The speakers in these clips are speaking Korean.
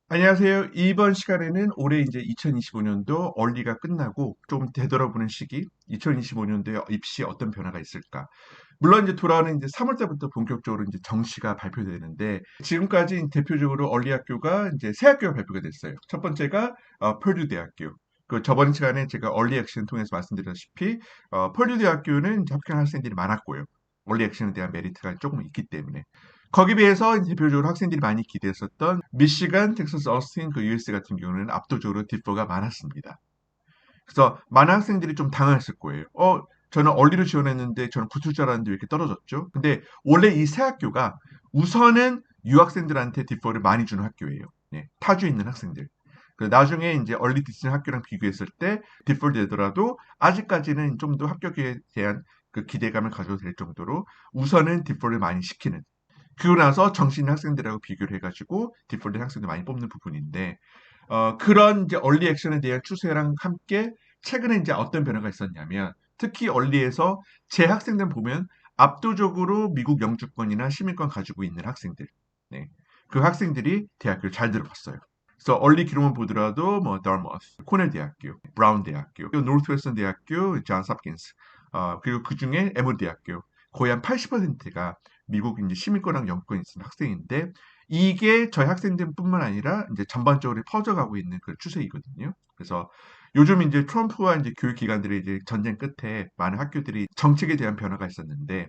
안녕하세요. 이번 시간에는 올해 이제 2025년도 얼리가 끝나고 좀 되돌아보는 시기, 2025년도에 입시에 어떤 변화가 있을까? 물론 이제 돌아오는 이제 3월 달부터 본격적으로 이제 정시가 발표되는데 지금까지 대표적으로 얼리 학교가 이제 세 학교가 발표가 됐어요. 첫 번째가 펄듀 대학교. 그 저번 시간에 제가 얼리 액션 통해서 말씀드렸다시피 펄듀 대학교는 이제 합격한 학생들이 많았고요. 얼리 액션에 대한 메리트가 조금 있기 때문에. 거기에 비해서 대표적으로 학생들이 많이 기대했었던 미시간, 텍사스, 어스틴, 그 US 같은 경우는 압도적으로 디퍼가 많았습니다. 그래서 많은 학생들이 좀 당황했을 거예요. 저는 얼리로 지원했는데 저는 붙을 줄 알았는데 왜 이렇게 떨어졌죠? 근데 원래 이 세 학교가 우선은 유학생들한테 디퍼를 많이 주는 학교예요. 네, 타주에 있는 학생들. 나중에 이제 얼리 디스니 학교랑 비교했을 때 디폴 되더라도 아직까지는 좀 더 합격에 대한 그 기대감을 가져도 될 정도로 우선은 디폴을 많이 시키는 그러고 나서 정신 학생들하고 비교를 해가지고 디폴트 학생들 많이 뽑는 부분인데 그런 이제 얼리 액션에 대한 추세랑 함께 최근에 이제 어떤 변화가 있었냐면 특히 얼리에서 제 학생들 보면 압도적으로 미국 영주권이나 시민권 가지고 있는 학생들, 네. 그 학생들이 대학교를 잘 들어갔어요. 그래서 얼리 기록만 보더라도 뭐 더머스, 코넬 대학교, 브라운 대학교, 노스웨스턴 대학교, 존스 홉킨스, 그리고 그 중에 에모 대학교 거의 한 80%가 미국 이제 시민권랑 영권이 있는 학생인데 이게 저희 학생들뿐만 아니라 이제 전반적으로 퍼져가고 있는 그 추세이거든요. 그래서 요즘 이제 트럼프와 이제 교육기관들의 이제 전쟁 끝에 많은 학교들이 정책에 대한 변화가 있었는데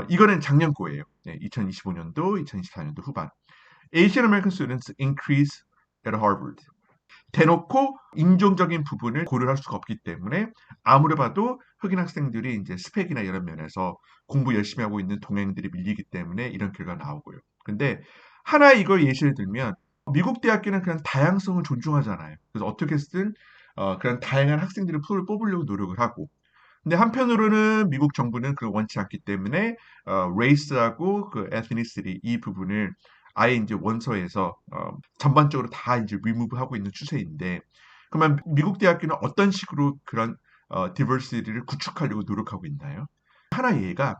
이거는 작년 거예요. 네, 2025년도, 2024년도 후반. Asian American students increase at Harvard. 대놓고 인종적인 부분을 고려할 수가 없기 때문에 아무리 봐도 흑인 학생들이 이제 스펙이나 이런 면에서 공부 열심히 하고 있는 동양인들이 밀리기 때문에 이런 결과가 나오고요. 근데 하나 이걸 예시를 들면 미국 대학교는 그냥 다양성을 존중하잖아요. 그래서 어떻게든 그런 다양한 학생들을 풀을 뽑으려고 노력을 하고 근데 한편으로는 미국 정부는 그걸 원치 않기 때문에 레이스하고 그 에스니시티 이 부분을 아예 이제 원서에서 전반적으로 다 이제 리무브하고 있는 추세인데 그러면 미국 대학교는 어떤 식으로 그런 디버시티를 구축하려고 노력하고 있나요? 하나 예가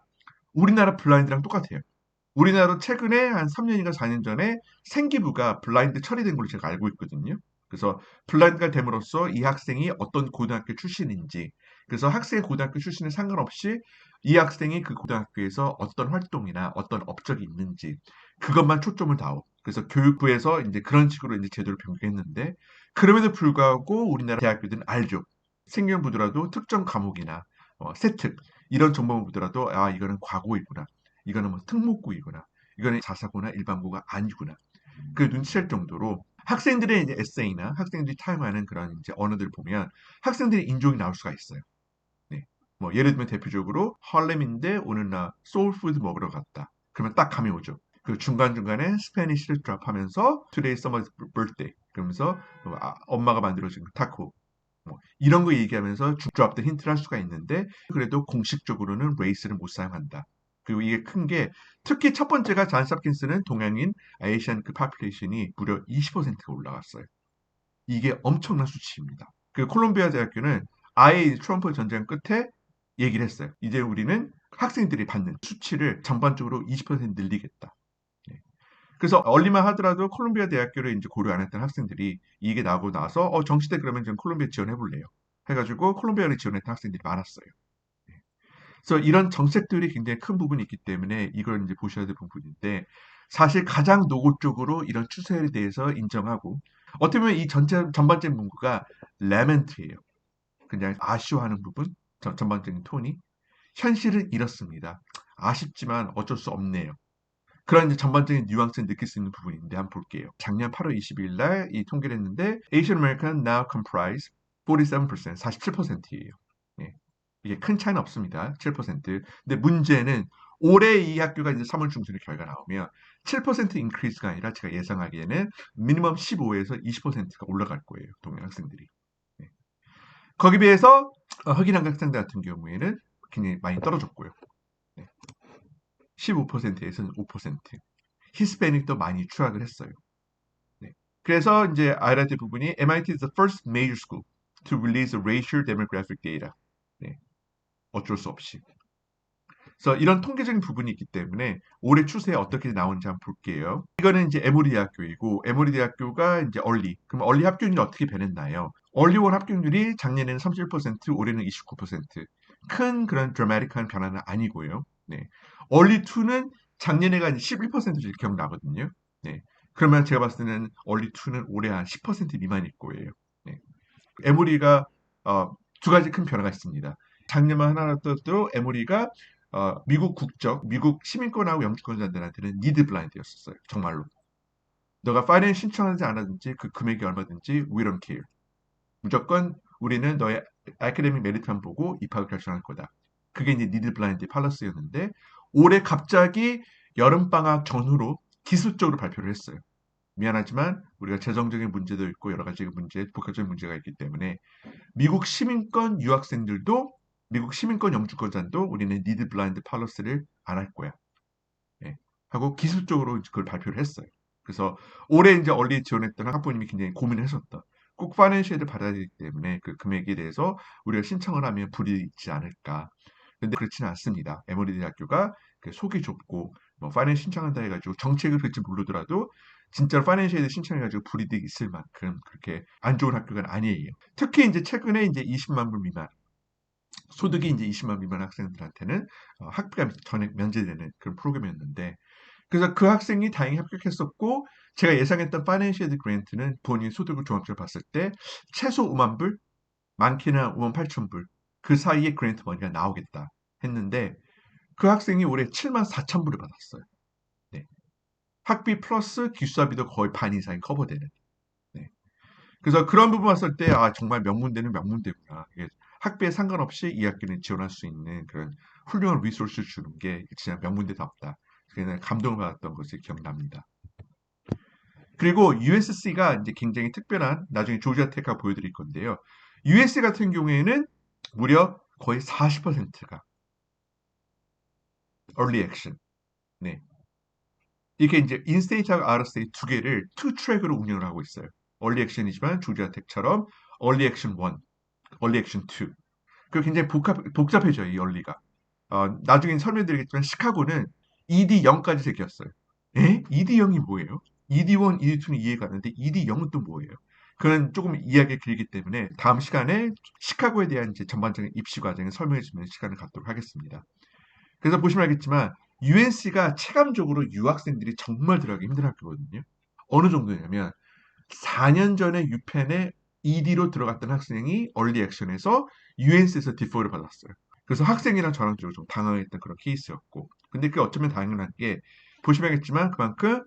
우리나라 블라인드랑 똑같아요. 우리나라도 최근에 한 3년인가 4년 전에 생기부가 블라인드 처리된 걸로 제가 알고 있거든요. 그래서 블라인드가 됨으로써 이 학생이 어떤 고등학교 출신인지, 그래서 학생의 고등학교 출신에 상관없이 이 학생이 그 고등학교에서 어떤 활동이나 어떤 업적이 있는지 그것만 초점을 다오. 그래서 교육부에서 이제 그런 식으로 이제 제도를 변경했는데 그럼에도 불구하고 우리나라 대학교들은 알죠. 생명 보더라도 특정 과목이나 세특 이런 정보만 보더라도 아 이거는 과고이구나. 이거는 뭐 특목고이구나. 이거는 자사고나 일반고가 아니구나. 그 눈치챌 정도로 학생들의 이제 에세이나 학생들이 사용하는 그런 이제 언어들 보면 학생들의 인종이 나올 수가 있어요. 네. 뭐 예를 들면 대표적으로 할렘인데 오늘 나 소울푸드 먹으러 갔다. 그러면 딱 감이 오죠. 그 중간중간에 스페니쉬를 드랍하면서 Today's someone's birthday 그러면서 엄마가 만들어준 타코 뭐 이런 거 얘기하면서 드랍도 힌트를 할 수가 있는데 그래도 공식적으로는 레이스를 못 사용한다. 그리고 이게 큰 게 특히 첫 번째가 잔 삽킨스는 동양인 아시안 그 파퓰레이션이 무려 20%가 올라갔어요. 이게 엄청난 수치입니다. 그 콜롬비아 대학교는 아예 트럼프 전쟁 끝에 얘기를 했어요. 이제 우리는 학생들이 받는 수치를 전반적으로 20% 늘리겠다. 네. 그래서 얼리만 하더라도 콜롬비아 대학교를 이제 고려 안 했던 학생들이 이게 나오고 나서 정시대 그러면 좀 콜롬비아 지원해 볼래요. 해가지고 콜롬비아를 지원했던 학생들이 많았어요. 네. 그래서 이런 정책들이 굉장히 큰 부분이 있기 때문에 이걸 이제 보셔야 될 부분인데 사실 가장 노골적으로 이런 추세에 대해서 인정하고 어떻게 보면 이 전체 전반적인 문구가 레멘트예요. 그냥 아쉬워하는 부분, 전반적인 톤이 현실은 이렇습니다. 아쉽지만 어쩔 수 없네요. 그런 이제 전반적인 뉘앙스를 느낄 수 있는 부분인데 한번 볼게요. 작년 8월 22일 날 이 통계를 했는데 Asian American now comprise 47%, 47%예요. 예. 이게 큰 차이는 없습니다. 7%. 근데 문제는 올해 이 학교가 이제 3월 중순에 결과 나오면 7% 인크리스가 아니라 제가 예상하기에는 미니멈 15에서 20%가 올라갈 거예요. 동양 학생들이. 예. 거기 비해서 흑인 학생들 같은 경우에는 굉장히 많이 떨어졌고요. 네. 15%에서는 5%. 히스패닉도 많이 추락을 했어요. 네. 그래서 이제 아이라이트 부분이 MIT is the first major school to release a racial demographic data. 네. 어쩔 수 없이. 그래서 이런 통계적인 부분이 있기 때문에 올해 추세에 어떻게 나오는지 한번 볼게요. 이거는 이제 에모리 대학교이고 에모리 대학교가 이제 그럼 얼리 합격률이 어떻게 변했나요? 얼리원 합격률이 작년에는 31%, 올해는 29%. 큰 그런 드라마틱한 변화는 아니고요. 네. 얼리2는 작년에가 이제 11% 기억나거든요. 네. 그러면 제가 봤을 때는 얼리2는 올해 한 10% 미만일 거예요. 네. 에모리가 두 가지 큰 변화가 있습니다. 작년만 하나 또 에모리가 미국 국적, 미국 시민권하고 영주권자들한테는 니드 블라인드였었어요. 정말로. 너가 파이낸스 신청하지 않았든지 그 금액이 얼마든지 we don't care. 무조건 우리는 너의 아카데믹 메리트만 보고 입학을 결정할 거다. 그게 이제 니드 블라인드 팔러스였는데 올해 갑자기 여름방학 전후로 기술적으로 발표를 했어요. 미안하지만 우리가 재정적인 문제도 있고 여러 가지 복합적인 문제가 있기 때문에 미국 시민권 유학생들도 미국 시민권 영주권자도 우리는 니드 블라인드 팔러스를 안 할 거야. 예. 하고 기술적으로 그걸 발표를 했어요. 그래서 올해 이제 얼리 지원했던 학부모님이 굉장히 고민을 하셨다. 꼭 파이낸셜을 받아야 되기 때문에 그 금액에 대해서 우리가 신청을 하면 불이익이 있지 않을까. 근데 그렇지는 않습니다. 에머리 대학교가 속이 좁고 뭐 파이낸셜 신청한다 해가지고 정책을 그럴지 모르더라도 진짜로 파이낸셜에 신청해가지고 불이익이 있을 만큼 그렇게 안 좋은 학교가 아니에요. 특히 이제 최근에 이제 20만 불 미만 소득이 이제 20만 미만 학생들한테는 학비가 전액 면제되는 그런 프로그램이었는데 그래서 그 학생이 다행히 합격했었고 제가 예상했던 파이낸셜 그랜트는 본인 소득을 종합적으로 봤을 때 최소 5만 불, 많게는 5만 8천 불 그 사이에 그랜트 머니가 나오겠다 했는데 그 학생이 올해 7만 4천 불을 받았어요. 네. 학비 플러스 기숙사비도 거의 반 이상이 커버되는. 네. 그래서 그런 부분 봤을 때 정말 명문대는 명문대구나. 학비에 상관없이 이 학교는 지원할 수 있는 그런 훌륭한 리소스를 주는 게 진짜 명문대답다. 그래서 감동을 받았던 것이 기억납니다. 그리고 USC가 이제 굉장히 특별한 나중에 조지아 테크가 보여드릴 건데요. USC 같은 경우에는 무려 거의 40%가 early action. 네. 이게 이제 인스테이트하고 아웃스테이트 두 개를 투 트랙으로 운영을 하고 있어요. early action이지만 조지아 텍처럼 early action 1, early action 2. 그 굉장히 복잡해져요, 이 early가. 나중에 설명드리겠지만 시카고는 ED0까지 새겼어요. 에? ED0이 뭐예요? ED1, ED2는 이해가 가는데 ED0은 또 뭐예요? 그건 조금 이야기가 길기 때문에 다음 시간에 시카고에 대한 이제 전반적인 입시 과정을 설명해 주는 시간을 갖도록 하겠습니다. 그래서 보시면 알겠지만 UNC가 체감적으로 유학생들이 정말 들어가기 힘든 학교거든요. 어느 정도냐면 4년 전에 유펜에 ED로 들어갔던 학생이 얼리 액션에서 UNC에서 디포를 받았어요. 그래서 학생이랑 저랑 좀 당황했던 그런 케이스였고 근데 그게 어쩌면 당연한 게 보시면 알겠지만 그만큼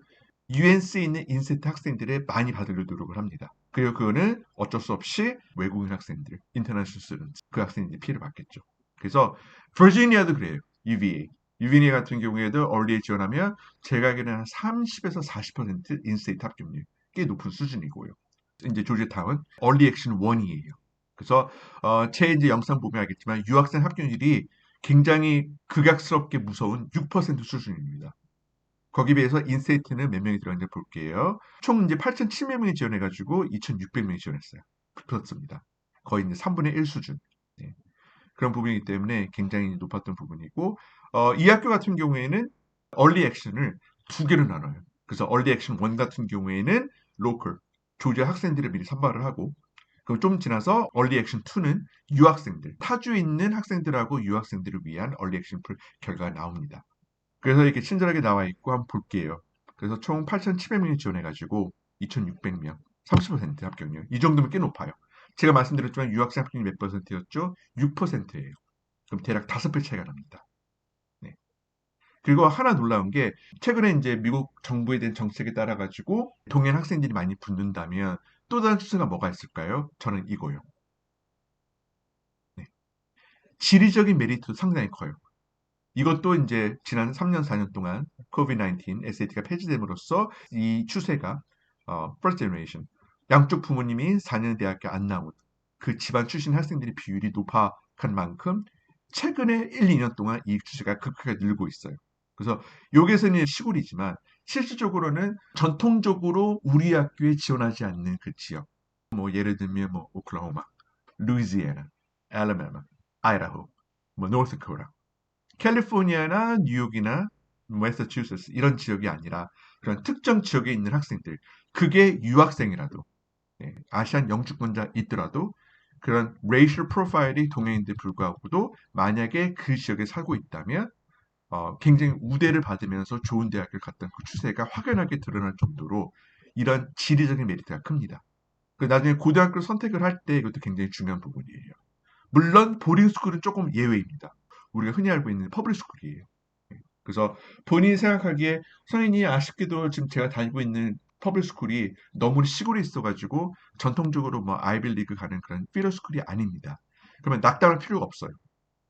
UNC에 있는 인세트 학생들을 많이 받으려 노력을 합니다. 그리고 그거는 어쩔 수 없이 외국인 학생들, 인터내셔널 스튜던트 그 학생들이 피해를 받겠죠. 그래서 버지니아도 그래요. UVA. UVA 같은 경우에도 얼리에 지원하면 제가 알기로는 한 30에서 40% 인스테이트 합격률 꽤 높은 수준이고요. 이제 조지타운 얼리 액션 1이에요. 그래서 제 이제 영상 보면 알겠지만 유학생 합격률이 굉장히 극악스럽게 무서운 6% 수준입니다. 거기 비해서 인세이트는 몇 명이 들어갔는지 볼게요. 총 이제 8,700명이 지원해가지고 2,600명이 지원했어요. 그렇습니다. 거의 이제 3분의 1 수준. 네. 그런 부분이기 때문에 굉장히 높았던 부분이고, 이 학교 같은 경우에는 얼리 액션을 두 개로 나눠요. 그래서 얼리 액션 1 같은 경우에는 로컬, 조지아 학생들을 미리 선발을 하고, 그럼 좀 지나서 얼리 액션 2는 유학생들, 타주에 있는 학생들하고 유학생들을 위한 얼리 액션 결과가 나옵니다. 그래서 이렇게 친절하게 나와 있고 한번 볼게요. 그래서 총 8,700명이 지원해가지고 2,600명, 30% 합격률. 이 정도면 꽤 높아요. 제가 말씀드렸지만 유학생 합격률 몇 %였죠? 6%예요. 그럼 대략 5배 차이가 납니다. 네. 그리고 하나 놀라운 게 최근에 이제 미국 정부에 대한 정책에 따라 가지고 동양 학생들이 많이 붙는다면 또 다른 수가 뭐가 있을까요? 저는 이거요. 네. 지리적인 메리트도 상당히 커요. 이것도 이제 지난 3년, 4년 동안 COVID-19 SAT가 폐지됨으로써 이 추세가 first generation 양쪽 부모님이 4년 대학교 안 나온 그 집안 출신 학생들의 비율이 높아간 만큼 최근에 1, 2년 동안 이 추세가 급하게 늘고 있어요. 그래서 여기서는 시골이지만 실질적으로는 전통적으로 우리 학교에 지원하지 않는 그 지역 뭐 예를 들면 뭐 오클라호마, 루이지애나, 알라바마, 아이다호, 뭐 노스캐롤라이나 캘리포니아나 뉴욕이나 매사추세츠 이런 지역이 아니라 그런 특정 지역에 있는 학생들, 그게 유학생이라도 아시안 영주권자 있더라도 그런 레이셜 프로파일이 동양인데 불구하고도 만약에 그 지역에 살고 있다면 굉장히 우대를 받으면서 좋은 대학을 갔던 그 추세가 확연하게 드러날 정도로 이런 지리적인 메리트가 큽니다. 나중에 고등학교를 선택을 할 때 이것도 굉장히 중요한 부분이에요. 물론 보딩스쿨은 조금 예외입니다. 우리가 흔히 알고 있는 퍼블릭스쿨이에요. 그래서 본인이 생각하기에 선생님이 아쉽게도 지금 제가 다니고 있는 퍼블릭스쿨이 너무 시골에 있어가지고 전통적으로 뭐 아이빌리그 가는 그런 피러스쿨이 아닙니다. 그러면 낙담할 필요가 없어요.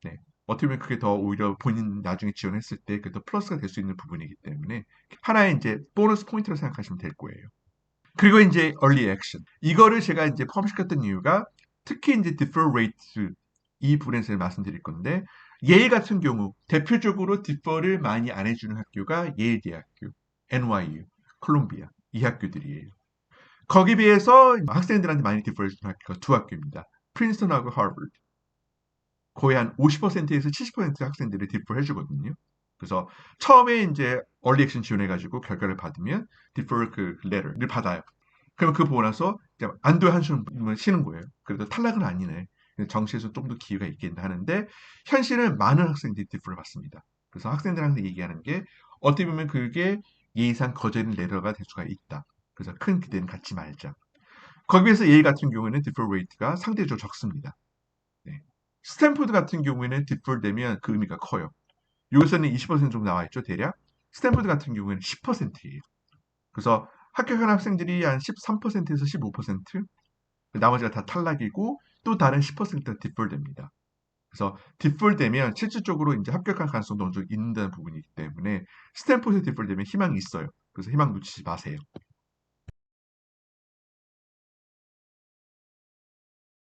네. 어떻게 보면 그게 더 오히려 본인 나중에 지원했을 때 그게 더 플러스가 될 수 있는 부분이기 때문에 하나의 이제 보너스 포인트로 생각하시면 될 거예요. 그리고 이제 early action. 이거를 제가 이제 포함시켰던 이유가 특히 이제 defer rate 이 부분에서 말씀드릴 건데 예일 같은 경우 대표적으로 디퍼를 많이 안 해주는 학교가 예일 대학교, NYU, 콜롬비아 이 학교들이에요. 거기 비해서 학생들한테 많이 디퍼 해주는 학교가 두 학교입니다. 프린스턴하고 하버드. 거의 한 50%에서 70% 학생들이 디퍼 해주거든요. 그래서 처음에 이제 early action 지원해가지고 결과를 받으면 defer 그 letter를 받아요. 그럼 그거 보고 나서 안도의 한숨을 쉬는 거예요. 그래도 탈락은 아니네. 정시에서 좀 더 기회가 있겠나 하는데 현실은 많은 학생들이 디프를 받습니다. 그래서 학생들한테 얘기하는 게 어떻게 보면 그게 예의상 거절인 레더가 될 수가 있다. 그래서 큰 기대는 갖지 말자. 거기 비해서 예일 같은 경우에는 디플 레이트가 상대적으로 적습니다. 네. 스탠포드 같은 경우에는 디플 되면 그 의미가 커요. 여기서는 20% 정도 나와 있죠, 대략. 스탠포드 같은 경우에는 10%예요. 그래서 합격한 학생들이 한 13%에서 15%, 나머지가 다 탈락이고 또 다른 10%가 뒷불됩니다. 그래서 뒷불되면 실질적으로 이제 합격할 가능성도 어느 정도 있는 부분이기 때문에 스탠포드 뒷불되면 희망이 있어요. 그래서 희망 놓치지 마세요.